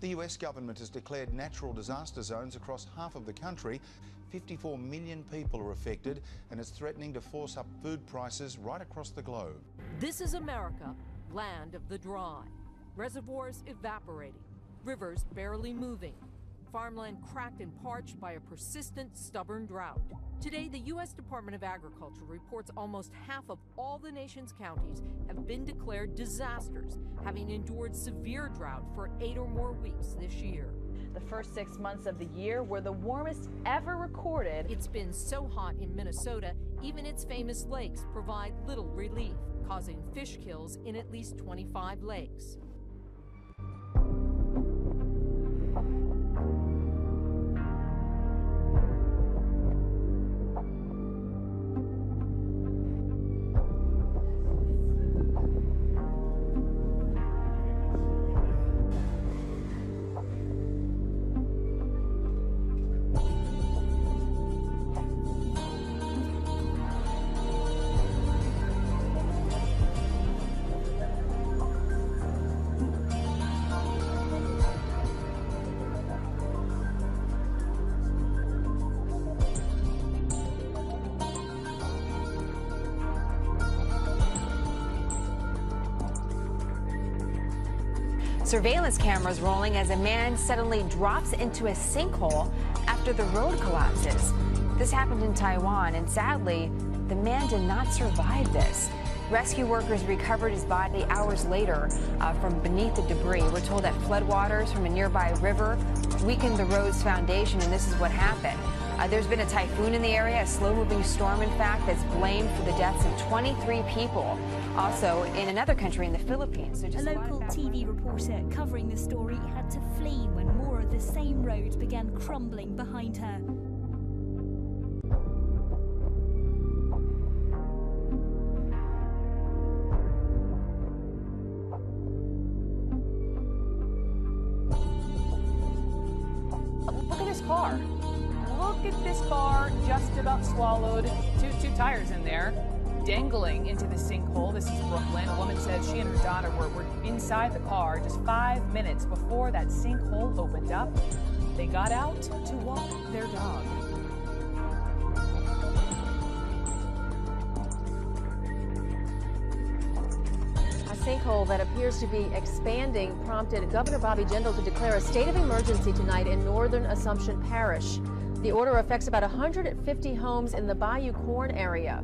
The US government has declared natural disaster zones across half of the country. 54 million people are affected, and it's threatening to force up food prices right across the globe. This is America, land of the dry. Reservoirs evaporating, rivers barely moving, farmland cracked and parched by a persistent, stubborn drought. Today, the U.S. Department of Agriculture reports almost half of all the nation's counties have been declared disasters, having endured severe drought for 8 or more weeks this year. The first 6 months of the year were the warmest ever recorded. It's been so hot in Minnesota, even its famous lakes provide little relief, causing fish kills in at least 25 lakes. Surveillance cameras rolling as a man suddenly drops into a sinkhole after the road collapses. This happened in Taiwan, and sadly, the man did not survive this. Rescue workers recovered his body hours later from beneath the debris. We're told that floodwaters from a nearby river weakened the road's foundation, and this is what happened. There's been a typhoon in the area, a slow-moving storm, in fact, that's blamed for the deaths of 23 people. Also, in another country, in the Philippines. So just a local TV reporter covering the story had to flee when more of the same road began crumbling behind her. Look at this car. Look at this car, just about swallowed. Two tires in there, dangling into the sinkhole. This is Brooklyn. A woman says she and her daughter were inside the car just 5 minutes before that sinkhole opened up. They got out to walk their dog. A sinkhole that appears to be expanding prompted Governor Bobby Jindal to declare a state of emergency tonight in northern Assumption Parish. The order affects about 150 homes in the Bayou Corn area.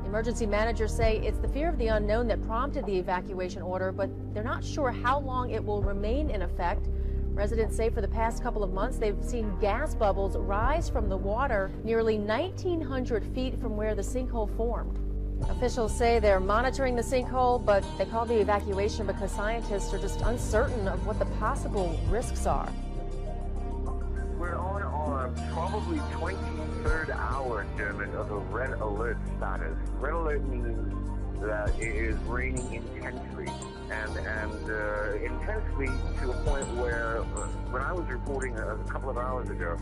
Emergency managers say it's the fear of the unknown that prompted the evacuation order, but they're not sure how long it will remain in effect. Residents say for the past couple of months they've seen gas bubbles rise from the water nearly 1,900 feet from where the sinkhole formed. Officials say they're monitoring the sinkhole, but they call the evacuation because scientists are just uncertain of what the possible risks are. We're on our probably 23rd hour, Dermot, of a red alert status. Red alert means that it is raining intensely, and intensely to a point where when I was reporting a couple of hours ago,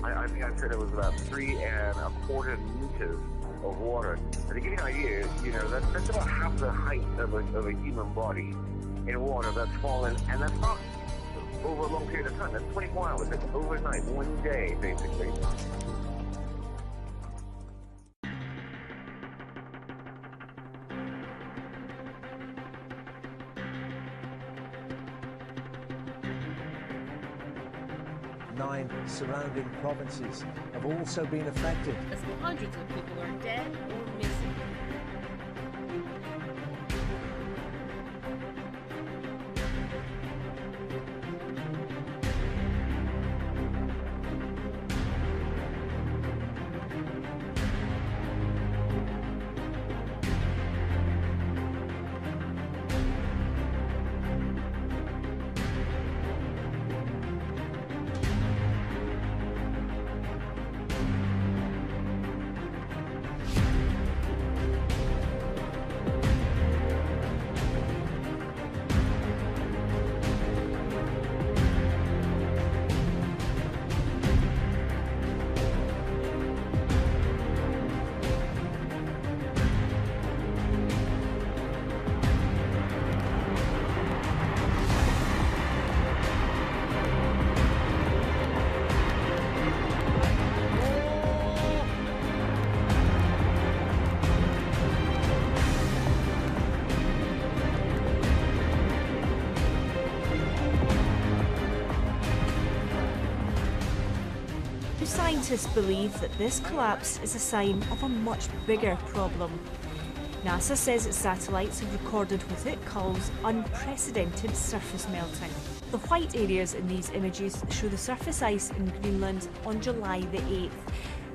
I think I said it was about 3¼ meters of water. And to give you an idea, you know, that's about half the height of a human body in water that's fallen, and that's not over a long period of time. That's 24 hours. That's overnight, one day, basically. Nine surrounding provinces have also been affected. As hundreds of people are dead or missing. The scientists believe that this collapse is a sign of a much bigger problem. NASA says its satellites have recorded what it calls unprecedented surface melting. The white areas in these images show the surface ice in Greenland on July the 8th.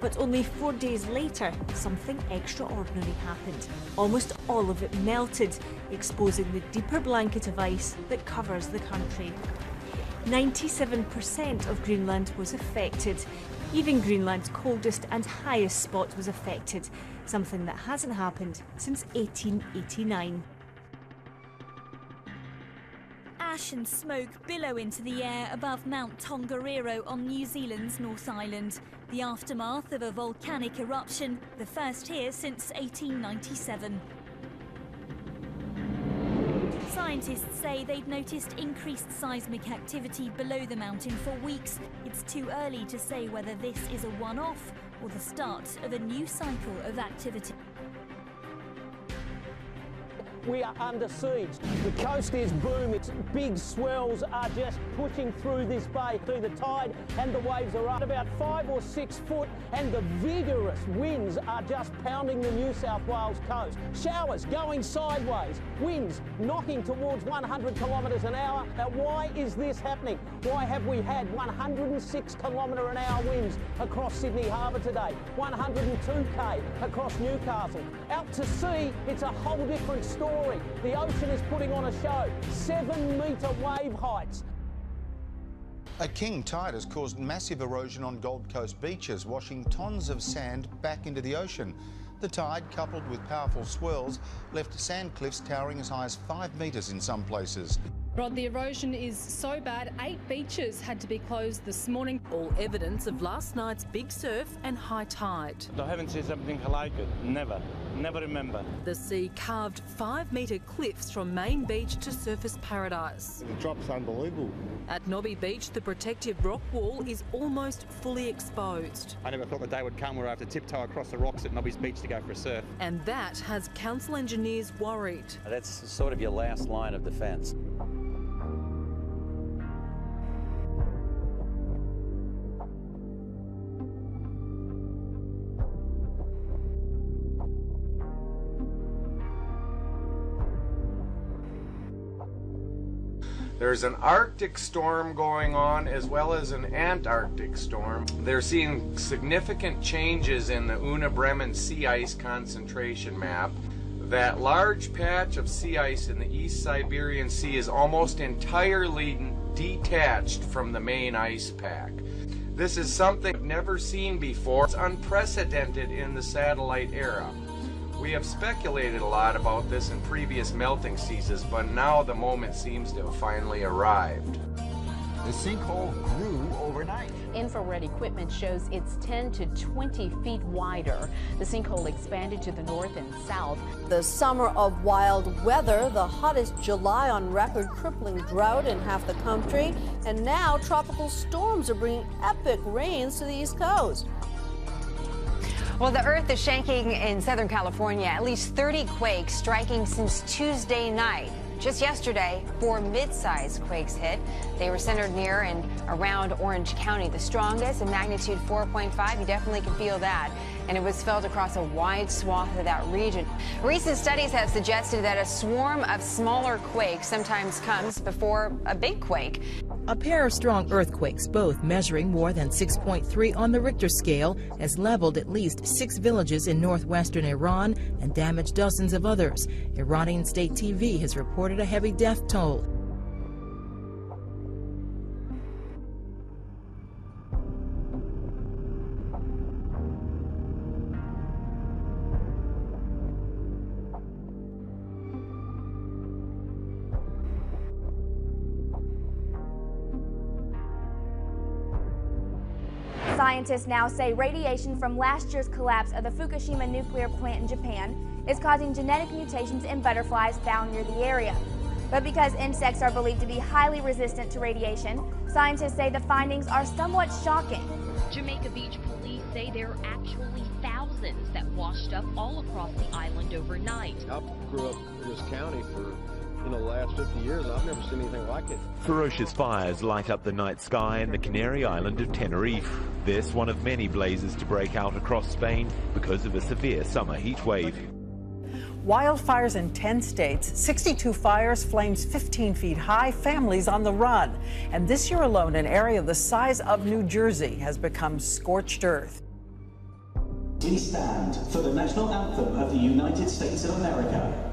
But only 4 days later, something extraordinary happened. Almost all of it melted, exposing the deeper blanket of ice that covers the country. 97% of Greenland was affected. Even Greenland's coldest and highest spot was affected, something that hasn't happened since 1889. Ash and smoke billow into the air above Mount Tongariro on New Zealand's North Island, the aftermath of a volcanic eruption, the first here since 1897. Scientists say they've noticed increased seismic activity below the mountain for weeks. It's too early to say whether this is a one-off or the start of a new cycle of activity. We are under siege. The coast is booming. Big swells are just pushing through this bay, through the tide, and the waves are up about 5 or 6 foot, and the vigorous winds are just pounding the New South Wales coast. Showers going sideways, winds knocking towards 100 kilometres an hour. Now, why is this happening? Why have we had 106 kilometre an hour winds across Sydney Harbour today? 102k across Newcastle. Out to sea, it's a whole different story. The ocean is putting on a show. 7-metre wave heights. A king tide has caused massive erosion on Gold Coast beaches, washing tons of sand back into the ocean. The tide, coupled with powerful swirls, left sand cliffs towering as high as 5 metres in some places. Rod, the erosion is so bad, 8 beaches had to be closed this morning. All evidence of last night's big surf and high tide. I haven't seen something like it. Never remember. The sea carved 5-metre cliffs from Main Beach to Surfers Paradise. The drop's unbelievable. At Nobby Beach, the protective rock wall is almost fully exposed. I never thought the day would come where I have to tiptoe across the rocks at Nobby's Beach to go for a surf. And that has council engineers worried. That's sort of your last line of defence. There's an Arctic storm going on as well as an Antarctic storm. They're seeing significant changes in the Una-Bremen sea ice concentration map. That large patch of sea ice in the East Siberian Sea is almost entirely detached from the main ice pack. This is something I've never seen before. It's unprecedented in the satellite era. We have speculated a lot about this in previous melting seasons, but now the moment seems to have finally arrived. The sinkhole grew overnight. Infrared equipment shows it's 10 to 20 feet wider. The sinkhole expanded to the north and south. The summer of wild weather, the hottest July on record, crippling drought in half the country, and now tropical storms are bringing epic rains to the East Coast. Well, the earth is shaking in Southern California. At least 30 quakes striking since Tuesday night. Just yesterday, 4 mid-sized quakes hit. They were centered near and around Orange County. The strongest, a magnitude 4.5. You definitely can feel that. And it was felt across a wide swath of that region. Recent studies have suggested that a swarm of smaller quakes sometimes comes before a big quake. A pair of strong earthquakes, both measuring more than 6.3 on the Richter scale, has leveled at least 6 villages in northwestern Iran and damaged dozens of others. Iranian state TV has reported a heavy death toll. Scientists now say radiation from last year's collapse of the Fukushima nuclear plant in Japan is causing genetic mutations in butterflies found near the area. But because insects are believed to be highly resistant to radiation, scientists say the findings are somewhat shocking. Jamaica Beach police say there are actually thousands that washed up all across the island overnight. I grew up in this county for in the last 50 years. I've never seen anything like it. Ferocious fires light up the night sky in the Canary island of Tenerife. This one of many blazes to break out across Spain because of a severe summer heat wave. Wildfires in 10 states, 62 fires, flames 15 feet high, families on the run. And this year alone, an area the size of New Jersey has become scorched earth. We stand for the national anthem of the United States of America.